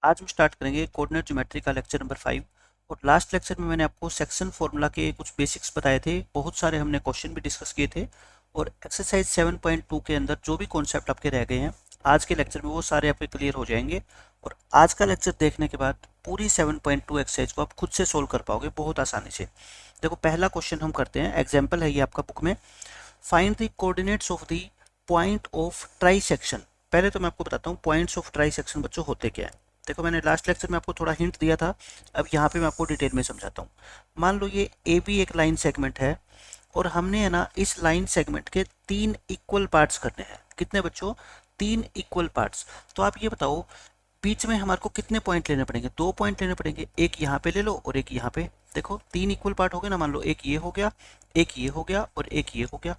आज हम स्टार्ट करेंगे कोऑर्डिनेट ज्योमेट्री का लेक्चर नंबर 5। और लास्ट लेक्चर में मैंने आपको सेक्शन फॉर्मूला के कुछ बेसिक्स बताए थे, बहुत सारे हमने क्वेश्चन भी डिस्कस किए थे। और एक्सरसाइज 7.2 के अंदर जो भी कॉन्सेप्ट आपके रह गए हैं आज के लेक्चर में वो सारे आपके क्लियर हो जाएंगे। और आज का लेक्चर देखने के बाद पूरी 7.2 एक्सरसाइज को आप खुद से सोल्व कर पाओगे बहुत आसानी से। देखो, पहला क्वेश्चन हम करते हैं, एग्जाम्पल है ये आपका बुक में। Find the coordinates of the point of try section. पहले तो मैं आपको बताता हूँ पॉइंट्स ऑफ ट्राई सेक्शन बच्चों होते क्या है। देखो, मैंने लास्ट लेक्चर में आपको थोड़ा हिंट दिया था, अब यहाँ पे मैं आपको डिटेल में समझाता हूँ। मान लो ये ए बी एक लाइन सेगमेंट है और हमने है ना इस लाइन सेगमेंट के 3 इक्वल पार्ट्स करने हैं। कितने बच्चों? 3 इक्वल पार्ट्स। तो आप ये बताओ बीच में हमारे को कितने पॉइंट लेने पड़ेंगे? 2 पॉइंट लेने पड़ेंगे, एक यहाँ पे ले लो और एक यहाँ पे। देखो 3 इक्वल पार्ट हो गए ना, मान लो एक ये हो गया, एक ये हो गया और एक ये हो गया।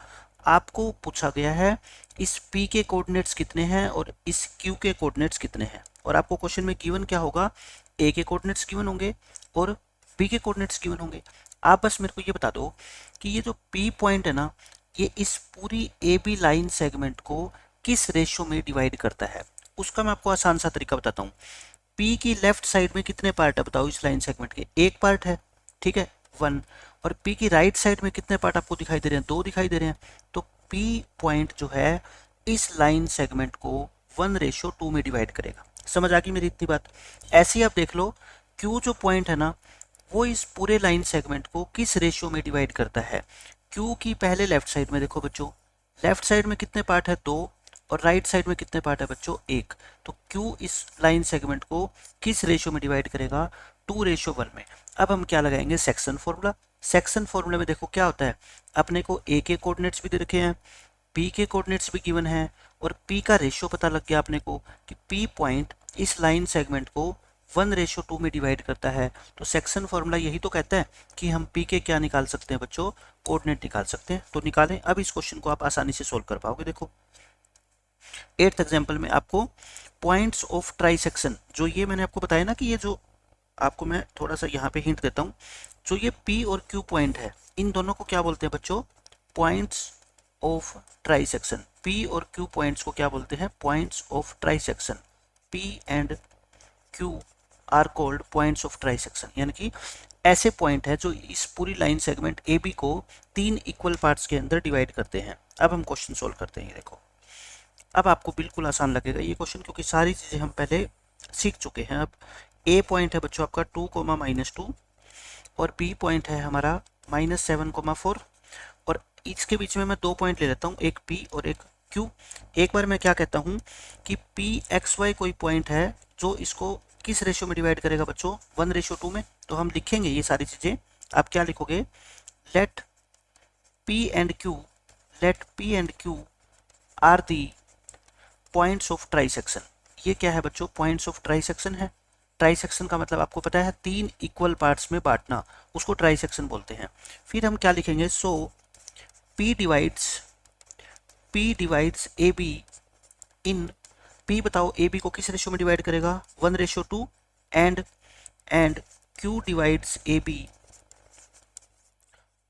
आपको पूछा गया है इस P के कोऑर्डिनेट्स कितने हैं और इस Q के कोऑर्डिनेट्स कितने हैं। और आपको क्वेश्चन में गिवन क्या होगा? A के कोऑर्डिनेट्स गिवन होंगे और B के कोऑर्डिनेट्स गिवन होंगे। आप बस मेरे को ये बता दो कि ये जो P पॉइंट है ना, ये इस पूरी AB लाइन सेगमेंट को किस रेशियो में डिवाइड करता है। उसका मैं आपको आसान सा तरीका बताता हूँ। P की लेफ्ट साइड में कितने पार्ट है बताओ इस लाइन सेगमेंट के? एक पार्ट है, ठीक है, 1। और P की राइट साइड में कितने पार्ट आपको दिखाई दे रहे हैं? 2 दिखाई दे रहे हैं। तो P पॉइंट जो है इस लाइन सेगमेंट को 1:2 में डिवाइड करेगा। समझ आ गई मेरी इतनी बात? ऐसे ही आप देख लो Q जो पॉइंट है ना, वो इस पूरे लाइन सेगमेंट को किस रेशियो में डिवाइड करता है। Q की पहले लेफ्ट साइड में देखो बच्चों, लेफ्ट साइड में कितने पार्ट है? 2। और राइट साइड में कितने पार्ट है बच्चों? 1। तो Q इस लाइन सेगमेंट को किस रेशियो में डिवाइड करेगा? 2:1 में। अब हम क्या लगाएंगे? Section formula. सेक्शन फॉर्मूला में देखो क्या होता है, अपने को A के कोऑर्डिनेट्स भी दे रखे हैं, P के कोऑर्डिनेट्स भी गिवन है और P का रेशियो पता लग गया अपने को कि P पॉइंट इस लाइन सेगमेंट को 1:2 में डिवाइड करता है। तो सेक्शन फॉर्मूला यही तो कहता है कि हम P के क्या निकाल सकते हैं बच्चों? कोऑर्डिनेट निकाल सकते हैं। तो निकालें, अब इस क्वेश्चन को आप आसानी से सोल्व कर पाओगे। देखो 8th एग्जाम्पल में आपको पॉइंट्स ऑफ ट्राई सेक्शन, जो ये मैंने आपको बताया ना कि ये जो आपको मैं थोड़ा सा यहाँ पे हिंट देता हूँ, जो ये P और Q पॉइंट है इन दोनों को क्या बोलते हैं बच्चों? Points of trisection. P और Q पॉइंट्स को क्या बोलते हैं? Points of trisection. P and Q are called points of trisection. यानी कि ऐसे पॉइंट है जो इस पूरी लाइन सेगमेंट AB को 3 इक्वल पार्ट्स के अंदर डिवाइड करते हैं। अब हम क्वेश्चन सोल्व करते हैं। देखो अब आपको बिल्कुल आसान लगेगा ये क्वेश्चन, क्योंकि सारी चीज़ें हम पहले सीख चुके हैं। अब A पॉइंट है बच्चों आपका 2, और B पॉइंट है हमारा -7, और इसके बीच में मैं 2 पॉइंट ले लेता हूँ, एक P और एक Q। एक बार मैं क्या कहता हूँ कि PXY कोई पॉइंट है जो इसको किस रेशियो में डिवाइड करेगा बच्चों? 1:2 में। तो हम लिखेंगे ये सारी चीज़ें। आप क्या लिखोगे? Let P and Q, let P and Q are the points of trisection. ये क्या है बच्चों? पॉइंट्स ऑफ ट्राई सेक्शन है। ट्राई सेक्शन का मतलब आपको पता है 3 इक्वल पार्ट्स में बांटना, उसको ट्राई सेक्शन बोलते हैं। फिर हम क्या लिखेंगे? सो P डिवाइड्स ए बी इन, P बताओ ए बी को किस रेशियो में डिवाइड करेगा? 1:2। And Q divides A B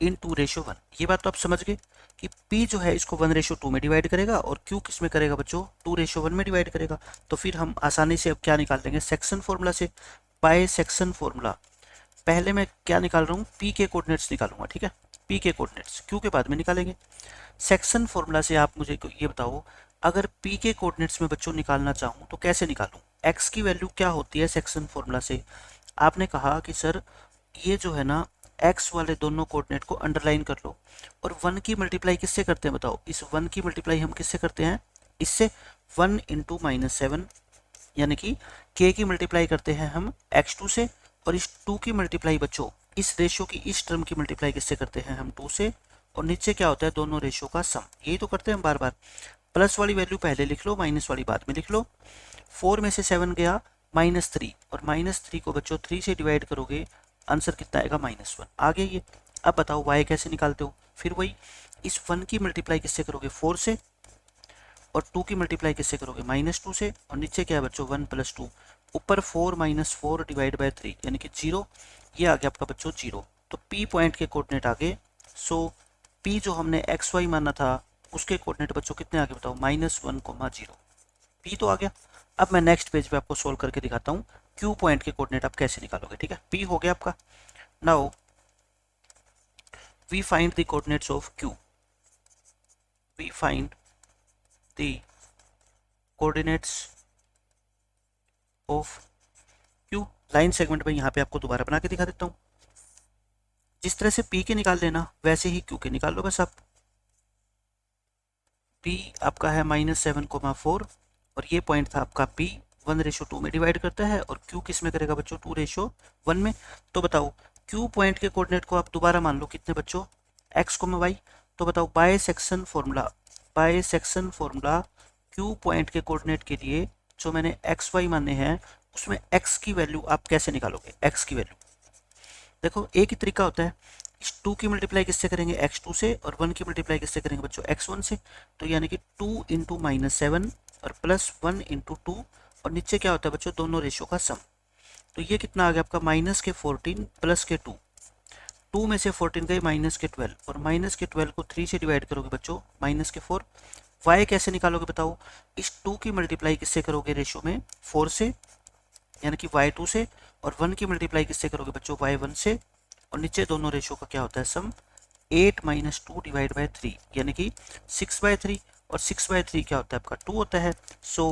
इन 2:1। ये बात तो आप समझ गए कि P जो है इसको 1:2 में डिवाइड करेगा और Q किस में करेगा बच्चों? 2:1 में डिवाइड करेगा। तो फिर हम आसानी से अब क्या निकाल लेंगे? सेक्शन फॉर्मूला से। बाय सेक्शन फॉर्मूला पहले मैं क्या निकाल रहा हूँ? P के कोऑर्डिनेट्स निकालूंगा, ठीक है। P के कोऑर्डिनेट्स Q के बाद में निकालेंगे। सेक्शन फॉर्मूला से आप मुझे ये बताओ, अगर P के कोऑर्डिनेट्स में बच्चों निकालना चाहूँ तो कैसे निकालूं? X की वैल्यू क्या होती है सेक्शन फॉर्मूला से? आपने कहा कि सर ये जो है ना एक्स वाले दोनों कोऑर्डिनेट को अंडरलाइन कर लो। और 1 की मल्टीप्लाई किससे करते हैं बताओ? इस 1 की मल्टीप्लाई हम किससे करते हैं? इससे 1 × -7, यानी कि k की मल्टीप्लाई करते हैं हम x2 से। और इस 2 की मल्टीप्लाई बच्चों इस रेशियो की इस टर्म की मल्टीप्लाई किससे करते हैं हम? 2 से। और नीचे क्या होता है? दोनों रेशियो का सम। यही तो करते हैं हम बार बार। प्लस वाली वैल्यू पहले लिख लो, माइनस वाली बाद में लिख लो। 4 में से 7 गया -3, और -3 को बच्चों 3 से डिवाइड करोगे, आंसर कितना आएगा? -1 आ गया ये। अब बताओ y कैसे निकालते हो? फिर वही, इस 1 की मल्टीप्लाई किससे करोगे? 4 से। और 2 की मल्टीप्लाई किससे करोगे? -2 से। और नीचे क्या है बच्चों? 1 + 2। ऊपर 4 - 4 डिवाइड बाय 3 यानी कि 0। ये आ गया आपका बच्चों 0। तो P पॉइंट के कोऑर्डिनेट आ गए। सो P जो हमने XY माना था उसके कोऑर्डिनेट बच्चों कितने आ गए बताओ? -1, 0। P तो आ गया। अब मैं नेक्स्ट पेज पे आपको सोल्व करके दिखाता हूँ क्यू पॉइंट के कोऑर्डिनेट आप कैसे निकालोगे। ठीक है, पी हो गया आपका। Now we find the coordinates of Q, we find the coordinates of Q. Line segment में यहाँ पे आपको दोबारा बना के दिखा देता हूँ। जिस तरह से पी के निकाल लेना वैसे ही क्यू के निकाल लो बस आप। पी आपका है -7,4 और ये पॉइंट था आपका पी 1:2 में डिवाइड करता है और क्यू किस में करेगा बच्चों 2:1 में। तो बताओ क्यू पॉइंट के कोऑर्डिनेट को आप दोबारा मान लो कितने बच्चों x, y। तो बताओ by section formula Q point के कोऑर्डिनेट के लिए जो मैंने x, y माने हैं उसमें x की वैल्यू आप कैसे निकालोगे। x की वैल्यू देखो एक ही तरीका होता है, इस 2 की मल्टीप्लाई किससे करेंगे x2 से और 1 की मल्टीप्लाई किससे करेंगे बच्चों x1 से। तो यानी कि 2 इंटू -7 और +1 इंटू 2 और नीचे क्या होता है बच्चों दोनों रेशो का सम। तो ये कितना आ गया आपका -14 +2 2 में से 14 गए -12 और -12 को 3 से डिवाइड करोगे बच्चों -4। y कैसे निकालोगे बताओ, इस 2 की मल्टीप्लाई किससे करोगे रेशो में 4 से यानी कि y2 से और 1 की मल्टीप्लाई किससे करोगे बच्चों y1 से और नीचे दोनों रेशो का क्या होता है सम 8 - 2 डिवाइड बाय 3 यानी कि 6/3 और 6/3 क्या होता है आपका 2 होता है। सो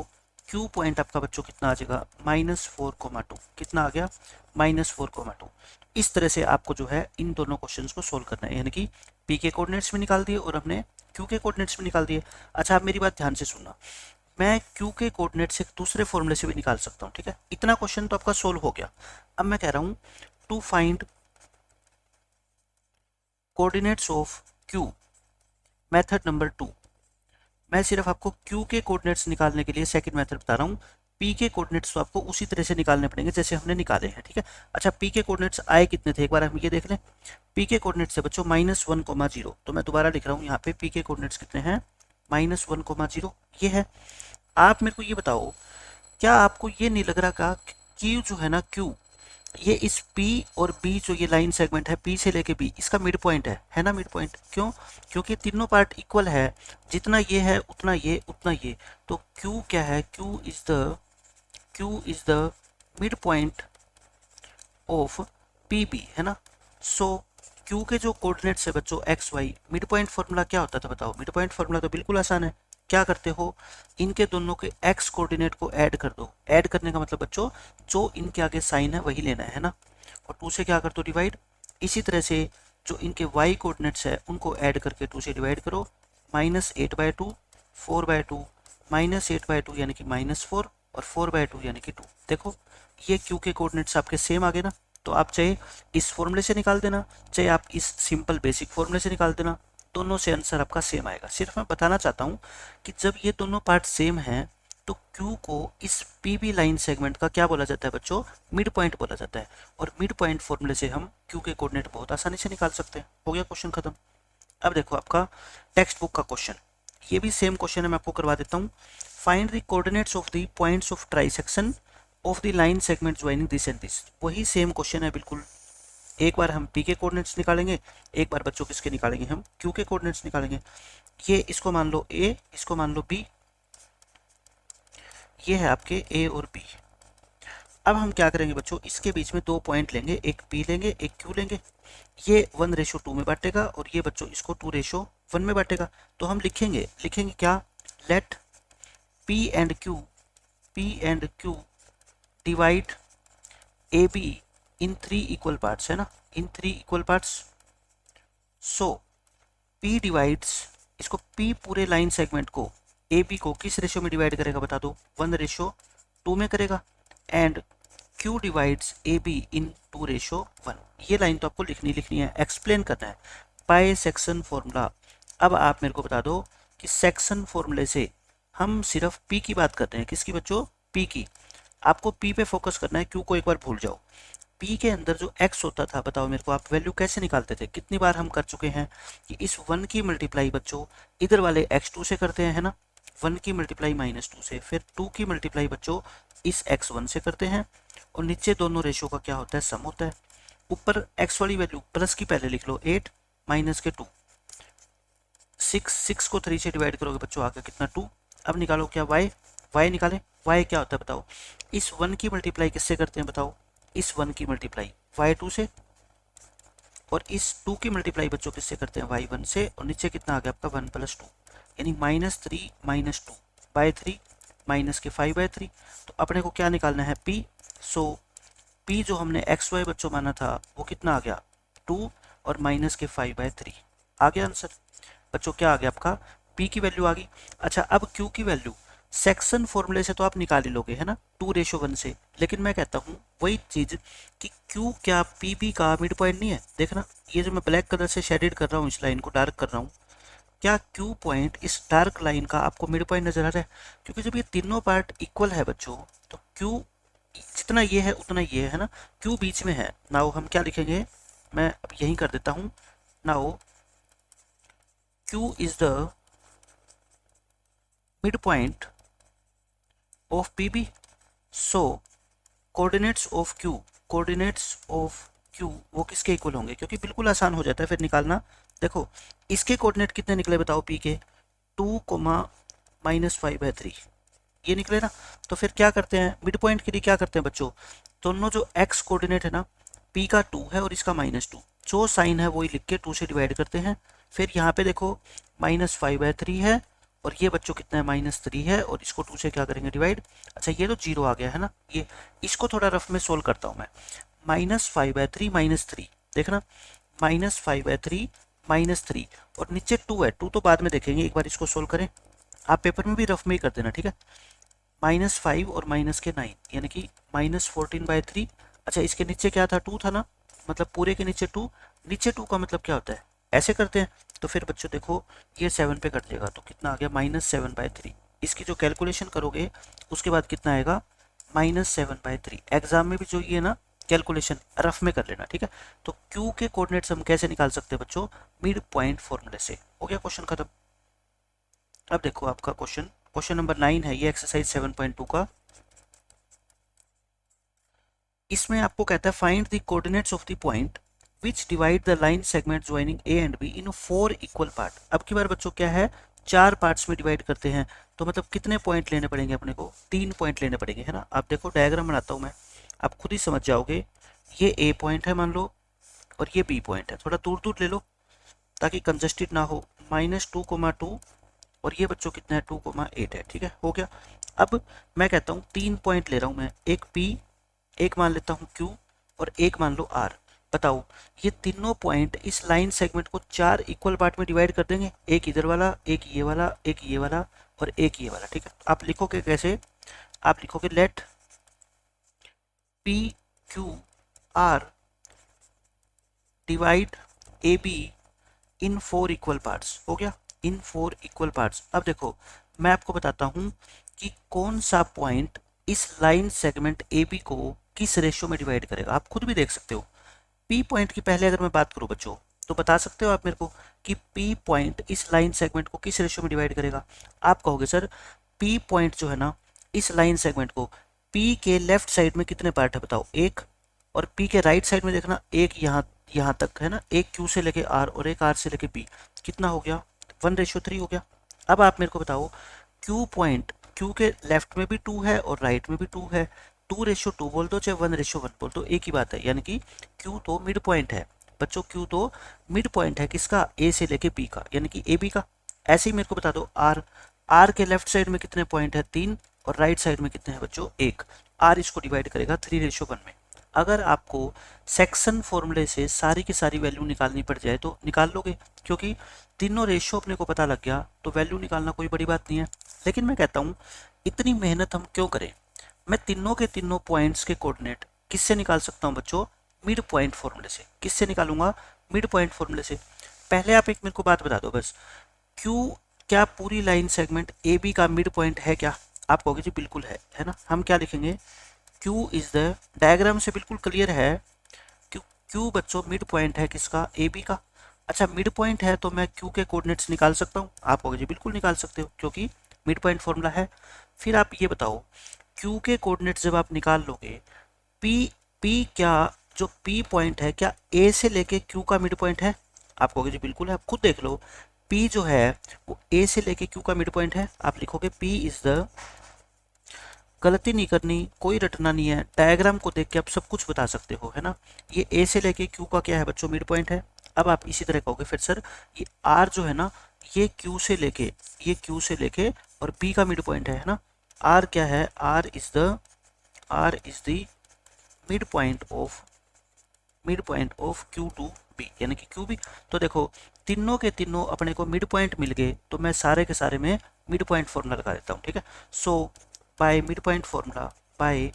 क्यू पॉइंट आपका बच्चों कितना आ जाएगा -4,2 कितना आ गया -4,2। इस तरह से आपको जो है इन दोनों क्वेश्चंस को सोल्व करना है, यानी कि पी के कोऑर्डिनेट्स भी निकाल दिए और हमने क्यू के कोऑर्डिनेट्स भी निकाल दिए। अच्छा आप मेरी बात ध्यान से सुनना, मैं क्यू के कोऑर्डिनेट्स एक दूसरे फॉर्मूले से भी निकाल सकता हूँ। ठीक है, इतना क्वेश्चन तो आपका सोल्व हो गया। अब मैं कह रहा हूँ to find coordinates of Q method number 2। मैं सिर्फ आपको क्यू के कोऑर्डिनेट्स निकालने के लिए सेकंड मेथड बता रहा हूँ। पी के कोऑर्डिनेट्स तो आपको उसी तरह से निकालने पड़ेंगे जैसे हमने निकाले हैं। ठीक है, अच्छा पी के कोऑर्डिनेट्स आए कितने थे एक बार हम ये देख लें। पी के कोऑर्डिनेट्स से बच्चों -1,0। तो मैं दोबारा लिख रहा हूँ यहाँ पे पी के कोऑर्डिनेट्स कितने हैं -1,0 ये है। आप मेरे को ये बताओ क्या आपको ये नहीं लग रहा का कि जो है ना क्यू ये इस P और B जो ये लाइन सेगमेंट है P से लेके B इसका मिड पॉइंट है ना मिड पॉइंट। क्यों, क्योंकि तीनों पार्ट इक्वल है, जितना ये है उतना ये उतना ये। तो Q क्या है, Q is the mid point of PB है ना। सो Q के जो कोऑर्डिनेट्स है बच्चों x y, mid point formula क्या होता था बताओ। मिड पॉइंट फॉर्मूला तो बिल्कुल आसान है, क्या करते हो इनके दोनों के x कोऑर्डिनेट को ऐड कर दो। ऐड करने का मतलब बच्चों जो इनके आगे साइन है वही लेना है ना, और 2 से क्या कर दो डिवाइड। इसी तरह से जो इनके y कोऑर्डिनेट्स है उनको ऐड करके 2 से डिवाइड करो। -8/2 4/2 -8/2 यानी कि -4 और 4/2 यानी कि 2। देखो ये क्यू के कोऑर्डिनेट्स आपके सेम आ गए ना। तो आप चाहे इस फॉर्मूले से निकाल देना चाहे आप इस सिंपल बेसिक फॉर्मूले से निकाल देना, दोनों से आंसर आपका सेम आएगा। सिर्फ मैं बताना चाहता हूँ कि जब ये दोनों पार्ट सेम हैं तो Q को इस PB लाइन सेगमेंट का क्या बोला जाता है बच्चों, मिड पॉइंट बोला जाता है। और मिड पॉइंट फॉर्मूले से हम Q के कोऑर्डिनेट बहुत आसानी से निकाल सकते हैं। हो गया क्वेश्चन खत्म। अब देखो आपका टेक्स्ट बुक का क्वेश्चन, ये भी सेम क्वेश्चन है, मैं आपको करवा देता हूँ। Find the coordinates of the points of trisection of the line segment joining this and this. वही सेम क्वेश्चन है बिल्कुल। एक बार हम पी के कोऑर्डिनेट्स निकालेंगे, एक बार बच्चों किसके निकालेंगे हम क्यू के कोऑर्डिनेट्स निकालेंगे। ये इसको मान लो ए, इसको मान लो बी, ये है आपके ए और बी। अब हम क्या करेंगे बच्चों, इसके बीच में 2 पॉइंट लेंगे, एक पी लेंगे एक क्यू लेंगे। ये 1:2 में बांटेगा और ये बच्चों इसको 2:1 में बांटेगा। तो हम लिखेंगे क्या, let P and Q divide A B in 3 equal parts है ना, in 3 equal parts. So P divides, इसको P पूरे लाइन सेगमेंट को AB को किस रेशो में डिवाइड करेगा बता दो, 1:2 में करेगा। एंड Q डिवाइड्स AB इन 2:1। ये लाइन तो आपको लिखनी है, एक्सप्लेन करना है बाय सेक्शन फॉर्मूला। अब आप मेरे को बता दो कि सेक्शन फॉर्मूले से हम सिर्फ P की बात करते हैं, किसकी बच्चों, P की। आपको P पे फोकस करना है, Q को एक बार भूल जाओ। P के अंदर जो x होता था बताओ मेरे को, आप वैल्यू कैसे निकालते थे। कितनी बार हम कर चुके हैं कि इस 1 की मल्टीप्लाई बच्चों इधर वाले x2 से करते हैं है ना, 1 की मल्टीप्लाई -2 से, फिर 2 की मल्टीप्लाई बच्चों इस x1 से करते हैं और नीचे दोनों रेशो का क्या होता है, सम होता है। ऊपर x वाली वैल्यू प्लस की पहले लिख लो 8 माइनस के 2, 6 को 3 से डिवाइड करोगे बच्चों आगे कितना 2। अब निकालो क्या y, वाई निकालें। वाई क्या होता है बताओ, इस 1 की मल्टीप्लाई किससे करते हैं बताओ, इस 1 की मल्टीप्लाई y2 से, और इस 2 की मल्टीप्लाई बच्चों किससे करते हैं y1 से, और नीचे कितना आ गया आपका 1 + 2, यानी -3 - 2/3 माइनस के 5/3। तो अपने को क्या निकालना है p। सो p जो हमने एक्स वाई बच्चों माना था वो कितना आ गया 2 और माइनस के 5/3 आ गया आंसर। बच्चों क्या आ गया आपका p की वैल्यू आ गई। अच्छा अब q की वैल्यू सेक्शन फॉर्मूले से तो आप निकाल ही लोगे है ना 2:1 से, लेकिन मैं कहता हूँ वही चीज कि q क्या pb का मिड पॉइंट नहीं है। देखना ये जो मैं ब्लैक कलर से शेडेड कर रहा हूँ, इस लाइन को डार्क कर रहा हूँ, क्या q पॉइंट इस डार्क लाइन का आपको मिड पॉइंट नजर आ रहा है? क्योंकि जब ये तीनों पार्ट इक्वल है बच्चों तो q जितना ये है उतना ये है ना, q बीच में है। नाउ हम क्या लिखेंगे, मैं अब यही कर देता हूँ। Now q is the mid point of pb। So coordinates of q वो किसके इक्वल होंगे, क्योंकि बिल्कुल आसान हो जाता है फिर निकालना। देखो इसके कोऑर्डिनेट कितने निकले बताओ p के 2, -5/3 ये निकले ना। तो फिर क्या करते हैं मिड पॉइंट के लिए, क्या करते हैं बच्चों, दोनों जो x कोऑर्डिनेट है ना, p का 2 है और इसका -2, जो साइन है वही लिख के 2 से डिवाइड करते हैं। फिर यहाँ पे देखो -5/3 है और ये बच्चों कितना है -3 है, और इसको 2 से क्या करेंगे डिवाइड। अच्छा ये तो 0 आ गया है ना, ये इसको थोड़ा रफ में सोल्व करता हूँ मैं। -5/3 -3 देखना, -5/3 -3 और नीचे 2 है, 2 तो बाद में देखेंगे, एक बार इसको सोल्व करें। आप पेपर में भी रफ में ही कर देना ठीक है। -5 और माइनस के 9 यानी कि -14/3। अच्छा इसके नीचे क्या था 2 था ना, मतलब पूरे के नीचे 2, नीचे 2 का मतलब क्या होता है, ऐसे करते हैं। तो फिर बच्चों देखो ये 7 पे कट जाएगा तो कितना आ गया -7/3। इसकी जो कैलकुलेशन करोगे उसके बाद कितना आएगा -7/3। एग्जाम में भी जो ये ना कैलकुलेशन रफ में कर लेना ठीक है। तो Q के कोऑर्डिनेट्स हम कैसे निकाल सकते हैं बच्चों, मिड पॉइंट फॉर्मूले से। हो गया क्वेश्चन खत्म। अब देखो आपका क्वेश्चन नंबर 9 है ये एक्सरसाइज 7.2 का। इसमें आपको कहता है find the coordinates of the point which divide the line segment joining A and be in 4 equal part. अब की बार बच्चों क्या है 4 पार्ट्स में डिवाइड करते हैं, तो मतलब कितने पॉइंट लेने पड़ेंगे अपने को, 3 पॉइंट लेने पड़ेंगे है ना। आप देखो डायग्राम बनाता हूँ मैं, आप खुद ही समझ जाओगे। ये ए पॉइंट है मान लो, और ये बी पॉइंट है, थोड़ा दूर दूर ले लो ताकि कंजस्टेड ना हो। -2,2 और ये बच्चों कितना है 2,8 है, ठीक है हो गया। अब मैं कहता हूँ 3 पॉइंट ले रहा हूँ मैं, एक P, एक मान लेता हूँ Q और एक मान लो R। बताओ ये तीनों पॉइंट इस लाइन सेगमेंट को 4 इक्वल पार्ट में डिवाइड कर देंगे, एक इधर वाला, एक ये वाला, एक ये वाला और एक ये वाला, ठीक है। आप लिखोगे कैसे, आप लिखोगे लेट PQR डिवाइड AB इन 4 इक्वल पार्ट्स। हो गया इन 4 इक्वल पार्ट्स। अब देखो मैं आपको बताता हूं कि कौन सा पॉइंट इस लाइन सेगमेंट AB को किस रेशियो में डिवाइड करेगा। आप खुद भी देख सकते हो। P पॉइंट की पहले अगर मैं बात करूं बच्चों तो बता सकते हो आप मेरे को कि P पॉइंट इस लाइन सेगमेंट को किस रेशियो में डिवाइड करेगा। आप कहोगे सर P पॉइंट जो है ना इस लाइन सेगमेंट को, P के लेफ्ट साइड में कितने पार्ट है बताओ, एक, और P के राइट साइड में देखना एक यहाँ तक है ना, एक Q से लेके R और एक R से लेके P, कितना हो गया 1:3 हो गया। अब आप मेरे को बताओ Q पॉइंट, Q के लेफ्ट में भी 2 है और राइट में भी 2 है, 2:2 बोल दो चाहे 1:1 बोल दो एक ही बात है, यानी कि Q तो मिड पॉइंट है बच्चों, Q तो मिड पॉइंट है किसका, A से लेके P का, यानी कि AB का। ऐसे ही मेरे को बता दो R के लेफ्ट साइड में कितने पॉइंट है 3 और राइट साइड में कितने हैं बच्चों 1। R इसको डिवाइड करेगा 3:1 में। अगर आपको सेक्शन फॉर्मूले से सारी की सारी वैल्यू निकालनी पड़ जाए तो निकाल लोगे, क्योंकि तीनों रेशियो अपने को पता लग गया तो वैल्यू निकालना कोई बड़ी बात नहीं है। लेकिन मैं कहता हूँ इतनी मेहनत हम क्यों करें, मैं तीनों के तीनों पॉइंट्स के कोऑर्डिनेट किससे निकाल सकता हूँ बच्चों, मिड पॉइंट फॉर्मूले से। किससे निकालूंगा, मिड पॉइंट फॉर्मूले से। पहले आप एक मेरे को बात बता दो बस, क्यू क्या पूरी लाइन सेगमेंट ए बी का मिड पॉइंट है क्या। आप कहोगे जी बिल्कुल है ना। हम क्या लिखेंगे, Q इज द, डायग्राम से बिल्कुल क्लियर है कि Q बच्चों मिड पॉइंट है किसका, ए बी का। अच्छा मिड पॉइंट है तो मैं Q के कोऑर्डिनेट्स निकाल सकता हूँ। आप कहोगे जी बिल्कुल निकाल सकते हो क्योंकि मिड पॉइंट फॉर्मूला है। फिर आप ये बताओ Q के कोऑर्डिनेट्स जब आप निकाल लोगे, P क्या जो P पॉइंट है क्या A से लेके Q का मिड पॉइंट है। आप कहोगे जी बिल्कुल है, आप खुद देख लो P जो है वो A से लेके Q का मिड पॉइंट है। आप लिखोगे P इज द गलती नहीं करनी, कोई रटना नहीं है, डायग्राम को देख के आप सब कुछ बता सकते हो, है ना। ये ए से लेके क्यू का क्या है बच्चों, मिड पॉइंट है। अब आप इसी तरह कहोगे फिर सर ये आर जो है ना, ये क्यू से लेके, ये क्यू से लेके और बी का मिड पॉइंट है ना। आर क्या है, R is the mid point of Q to be, यानी कि क्यू बी। तो देखो तीनों के तीनों अपने को मिड पॉइंट मिल गए, तो मैं सारे के सारे में मिड पॉइंट फॉर्मूला लगा देता हूँ, ठीक है। So by mid point formula, by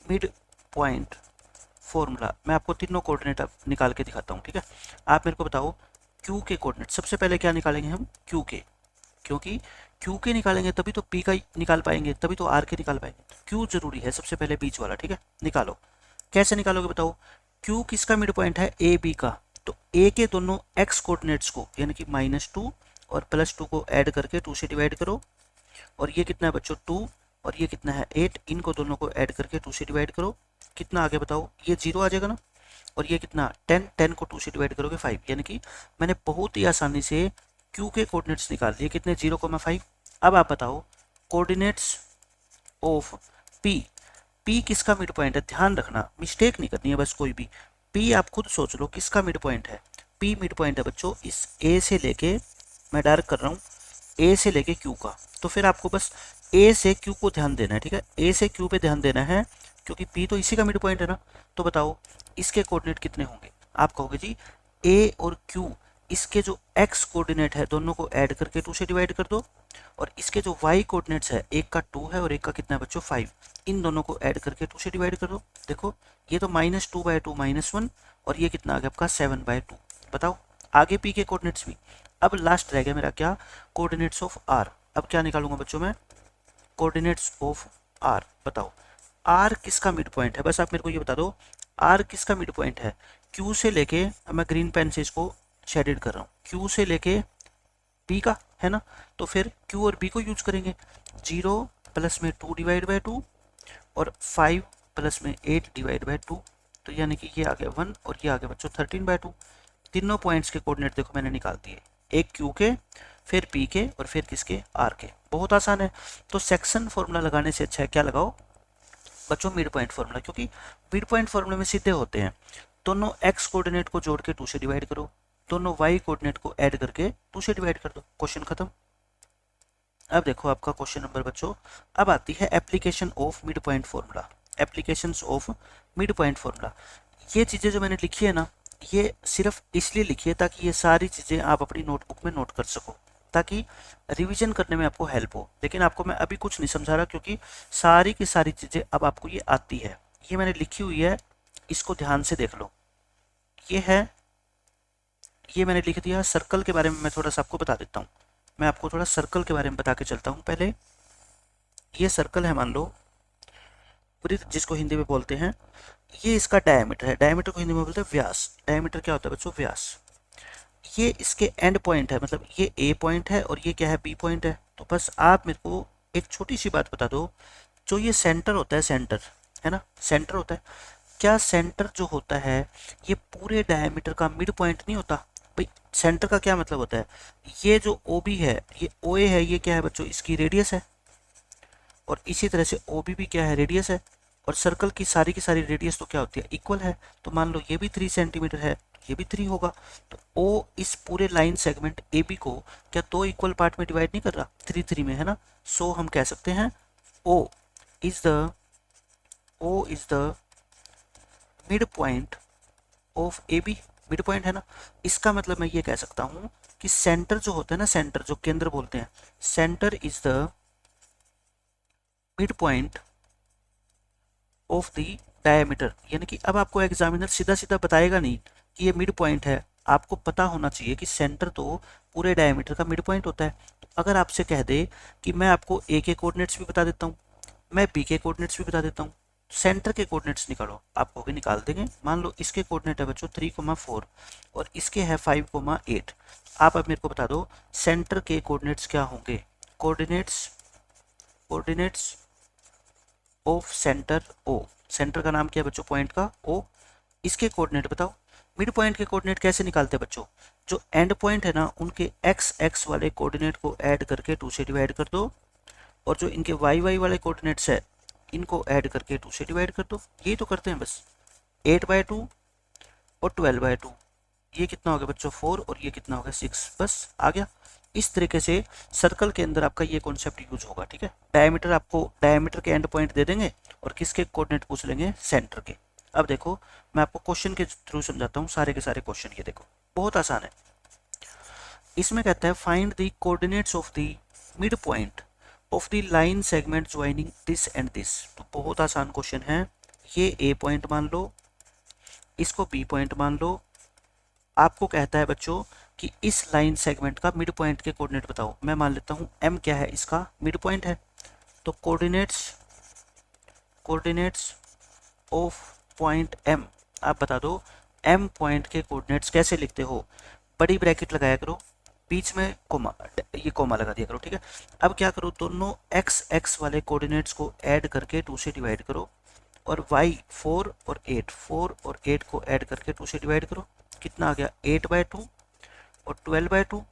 mid point formula मैं आपको तीनों कोऑर्डिनेट निकाल के दिखाता हूँ, ठीक है। आप मेरे को बताओ क्यू के कोऑर्डिनेट, सबसे पहले क्या निकालेंगे हम, क्यू के, क्योंकि क्यू के निकालेंगे तभी तो पी का निकाल पाएंगे, तभी तो आर के निकाल पाएंगे। क्यू जरूरी है सबसे पहले बीच वाला, ठीक है। निकालो, कैसे निकालोगे बताओ। क्यू किसका मिड पॉइंट है, ए बी का। तो ए के दोनों एक्स कोऑर्डिनेट्स को यानी कि -2 और +2 को ऐड करके 2 से डिवाइड करो, और ये कितना है बच्चों 2, और ये कितना है 8, इनको दोनों को ऐड करके 2 से डिवाइड करो, कितना आगे बताओ, ये 0 आ जाएगा ना। और ये कितना 10, 10 को 2 से डिवाइड करोगे 5, यानी कि मैंने बहुत ही आसानी से क्यू के कोऑर्डिनेट्स निकाल लिए, कितने 0,5। अब आप बताओ कोऑर्डिनेट्स ऑफ पी, पी किसका मिड पॉइंट है, ध्यान रखना मिस्टेक नहीं करनी है बस कोई भी। पी आप खुद सोच लो किसका मिड पॉइंट है। पी मिड पॉइंट है बच्चों इस ए से लेके, मैं डायरेक्ट कर रहा हूँ, ए से लेके क्यू का। तो फिर आपको बस ए से क्यू को ध्यान देना है, ठीक है। ए से क्यू पे ध्यान देना है, क्योंकि पी तो इसी का मिड पॉइंट है ना। तो बताओ इसके कोऑर्डिनेट कितने होंगे। आप कहोगे जी ए और क्यू, इसके जो एक्स कोऑर्डिनेट है दोनों को ऐड करके 2 से डिवाइड कर दो, और इसके जो वाई कोऑर्डिनेट्स है, एक का 2 है और एक का कितना है बच्चों 5, इन दोनों को ऐड करके 2 से डिवाइड कर दो। देखो ये तो -2/2 -1, और ये कितना आ गया आपका 7/2। बताओ आगे पी के कोऑर्डिनेट्स भी। अब लास्ट रह गया मेरा क्या, कोऑर्डिनेट्स ऑफ आर। अब क्या निकालूंगा बच्चों मैं, कोऑर्डिनेट्स ऑफ आर। बताओ आर किसका मिड पॉइंट है, बस आप मेरे को ये बता दो आर किसका मिड पॉइंट है। क्यू से लेके, मैं ग्रीन पेन से इसको शेडेड कर रहा हूँ, क्यू से लेके बी का, है ना। तो फिर क्यू और बी को यूज करेंगे, 0 प्लस में 2 डिवाइड बाई 2 और 5 प्लस में 8 डिवाइड बाई 2, तो यानी कि ये आ गया 1 और ये आ गया बच्चों 13/2। तीनों पॉइंट्स के कोऑर्डिनेट देखो मैंने निकाल दिए, एक क्यू के, फिर पी के और फिर किसके, आर के। बहुत आसान है। तो सेक्शन फॉर्मूला लगाने से अच्छा है क्या लगाओ बच्चों, मिड पॉइंट फॉर्मूला, क्योंकि मिड पॉइंट फॉर्मूले में सीधे होते हैं। दोनों एक्स कोऑर्डिनेट को जोड़ के 2 से डिवाइड करो, दोनों वाई कोऑर्डिनेट को ऐड करके 2 से डिवाइड कर दो, क्वेश्चन खत्म। अब देखो आपका क्वेश्चन नंबर बच्चों, अब आती है application of mid point formula. Applications of mid point formula, ये चीज़ें जो मैंने लिखी है ना, ये सिर्फ इसलिए लिखी है ताकि ये सारी चीज़ें आप अपनी नोटबुक में नोट कर सको, ताकि रिवीजन करने में आपको हेल्प हो। लेकिन आपको मैं अभी कुछ नहीं समझा रहा, क्योंकि सारी की सारी चीज़ें अब आपको ये आती है, ये मैंने लिखी हुई है, इसको ध्यान से देख लो। ये है, ये मैंने लिख दिया। सर्कल के बारे में मैं थोड़ा सा आपको बता देता हूँ, मैं आपको थोड़ा सर्कल के बारे में बता के चलता हूँ। पहले ये सर्कल है, मान लो वृत्त जिसको हिंदी में बोलते हैं, ये इसका डायमीटर है, डायमीटर को हिंदी में बोलते हैं व्यास। डायमीटर क्या होता है बच्चों, व्यास। ये इसके एंड पॉइंट है, मतलब ये ए पॉइंट है और ये क्या है, बी पॉइंट है। तो बस आप मेरे को एक छोटी सी बात बता दो, जो ये सेंटर होता है, सेंटर है ना, सेंटर होता है, क्या सेंटर जो होता है ये पूरे डायमीटर का मिड पॉइंट नहीं होता भाई। सेंटर का क्या मतलब होता है, ये जो ओ बी है, ये ओ ए है, ये क्या है बच्चों, इसकी रेडियस है, और इसी तरह से ओ बी भी क्या है, रेडियस है। और सर्कल की सारी रेडियस तो क्या होती है, इक्वल है। तो मान लो ये भी 3 सेंटीमीटर है, ये भी 3 होगा। तो ओ इस पूरे लाइन सेगमेंट ए बी को क्या 2 इक्वल पार्ट में डिवाइड नहीं कर रहा, 3 में, है ना। सो हम कह सकते हैं O is the mid point of A B, mid point है ना। इसका मतलब मैं ये कह सकता हूँ कि सेंटर जो होता है ना, सेंटर जो केंद्र बोलते हैं, centre is the mid point of the diameter. यानी कि अब आपको एग्जामिनर सीधा सीधा बताएगा नहीं कि ये मिड पॉइंट है, आपको पता होना चाहिए कि सेंटर तो पूरे डायमीटर का मिड पॉइंट होता है। तो अगर आपसे कह दे कि मैं आपको ए के कोऑर्डिनेट्स भी बता देता हूँ, मैं बी के कोऑर्डिनेट्स भी बता देता हूँ, सेंटर के कोऑर्डिनेट्स निकालो, आप कहोगे निकाल देंगे। मान लो इसके कोऑर्डिनेट है बच्चों 3,4 और इसके है 5,8। आप अब मेरे को बता दो सेंटर के कोऑर्डिनेट्स क्या होंगे, coordinates of centre O. Centre का नाम क्या है बच्चों, पॉइंट का ओ। इसके कोऑर्डिनेट बताओ। मिड पॉइंट के कोऑर्डिनेट कैसे निकालते हैं बच्चों, जो एंड पॉइंट है ना उनके एक्स वाले कोऑर्डिनेट को ऐड करके 2 से डिवाइड कर दो, और जो इनके वाई वाले कोऑर्डिनेट्स है इनको ऐड करके 2 से डिवाइड कर दो, यही तो करते हैं बस। 8/2 और 12/2, ये कितना हो गया बच्चों 4 और ये कितना हो गया 6, बस आ गया। इस तरीके से सर्कल के अंदर आपका ये कॉन्सेप्ट यूज होगा, ठीक है। डायमीटर आपको डायमीटर के एंड पॉइंट दे देंगे और किसके कोऑर्डिनेट पूछ लेंगे, सेंटर के। अब देखो मैं आपको क्वेश्चन के थ्रू समझाता हूँ सारे के सारे क्वेश्चन, ये देखो बहुत आसान है। इसमें कहता है find the coordinates of the mid point of the line segment joining this and this. तो बहुत आसान क्वेश्चन है। ये ए पॉइंट मान लो, इसको बी पॉइंट मान लो। आपको कहता है बच्चों कि इस लाइन सेगमेंट का मिड पॉइंट के कोऑर्डिनेट बताओ। मैं मान लेता हूँ एम क्या है, इसका मिड पॉइंट है। तो कोऑर्डिनेट्स ऑफ पॉइंट एम, आप बता दो एम पॉइंट के कोऑर्डिनेट्स कैसे लिखते हो। बड़ी ब्रैकेट लगाया करो, बीच में कोमा, ये कोमा लगा दिया करो, ठीक है। अब क्या करो, दोनों एक्स वाले कोऑर्डिनेट्स को ऐड करके 2 से डिवाइड करो, और वाई 4 और 8 को ऐड करके 2 से डिवाइड करो। कितना आ गया 8/2 और 12/2।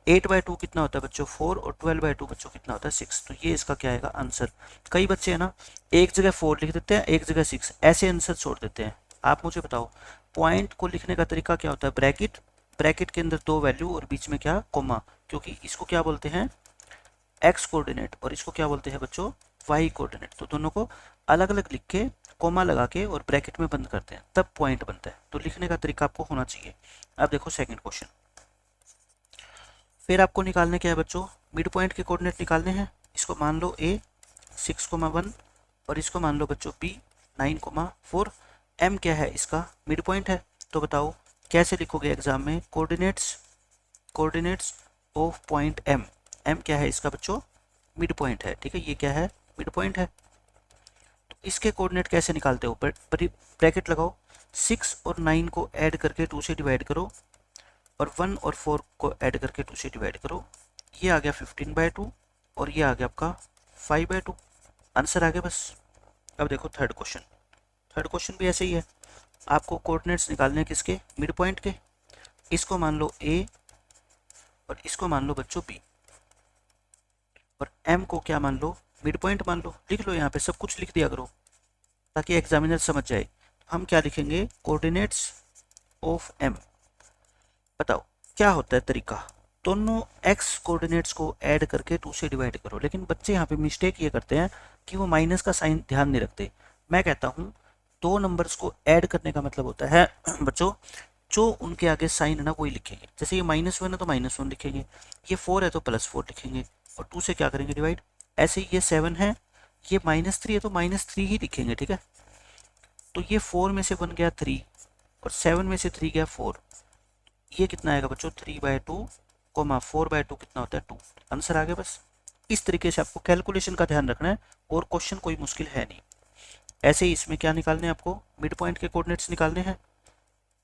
8/2 कितना होता है बच्चों 4 और 12/2 बच्चों कितना होता है 6। तो ये इसका क्या आएगा आंसर। कई बच्चे है ना एक जगह 4 लिख देते हैं, एक जगह 6, ऐसे आंसर छोड़ देते हैं। आप मुझे बताओ पॉइंट को लिखने का तरीका क्या होता है, ब्रैकेट, ब्रैकेट के अंदर 2 वैल्यू और बीच में क्या कोमा, क्योंकि इसको क्या बोलते हैं एक्स कोऑर्डिनेट और इसको क्या बोलते हैं बच्चों वाई कोऑर्डिनेट। तो दोनों को अलग अलग लिख के कोमा लगा के और ब्रैकेट में बंद करते हैं, तब पॉइंट बनता है। तो लिखने का तरीका आपको होना चाहिए। अब देखो सेकंड क्वेश्चन, फिर आपको निकालने क्या है बच्चों, मिड पॉइंट के कोऑर्डिनेट निकालने हैं। इसको मान लो ए 6,1 और इसको मान लो बच्चों बी 9,4। एम क्या है, इसका मिड पॉइंट है। तो बताओ कैसे लिखोगे एग्जाम में, coordinates of point M. M क्या है इसका बच्चों मिड पॉइंट है, ठीक है। ये क्या है मिड पॉइंट है। तो इसके कोऑर्डिनेट कैसे निकालते हो, ब्रैकेट लगाओ, 6 और 9 को ऐड करके 2 से डिवाइड करो, और 1 और 4 को ऐड करके 2 से डिवाइड करो। ये आ गया 15/2 और ये आ गया आपका 5/2। आंसर आ गया बस। अब देखो थर्ड क्वेश्चन भी ऐसे ही है। आपको कोऑर्डिनेट्स निकालने हैं किसके, मिड पॉइंट के। इसको मान लो ए और इसको मान लो बच्चों बी, और एम को क्या मान लो मिड पॉइंट मान लो। लिख लो यहाँ पे सब कुछ लिख दिया करो ताकि एग्जामिनर समझ जाए। हम क्या लिखेंगे, कोऑर्डिनेट्स ऑफ एम। बताओ क्या होता है तरीका, दोनों एक्स कोऑर्डिनेट्स को ऐड करके 2 से डिवाइड करो। लेकिन बच्चे यहाँ पे मिस्टेक ये करते हैं कि वो माइनस का साइन ध्यान नहीं रखते। मैं कहता हूँ 2 नंबर्स को ऐड करने का मतलब होता है बच्चों जो उनके आगे साइन है ना वही लिखेंगे। जैसे ये -1 है तो -1 लिखेंगे, ये 4 है तो +4 लिखेंगे, और 2 से क्या करेंगे डिवाइड। ऐसे ही ये 7 है, ये -3 है तो -3 ही लिखेंगे, ठीक है। तो ये 4 में से 1 गया 3 और 7 में से 3 गया 4। ये कितना आएगा बच्चों 3/2, 4/2 कितना होता है 2। आंसर आ गया बस। इस तरीके से आपको कैलकुलेशन का ध्यान रखना है और क्वेश्चन कोई मुश्किल है नहीं। ऐसे ही इसमें क्या निकालने हैं आपको, मिड पॉइंट के कोऑर्डिनेट्स निकालने हैं।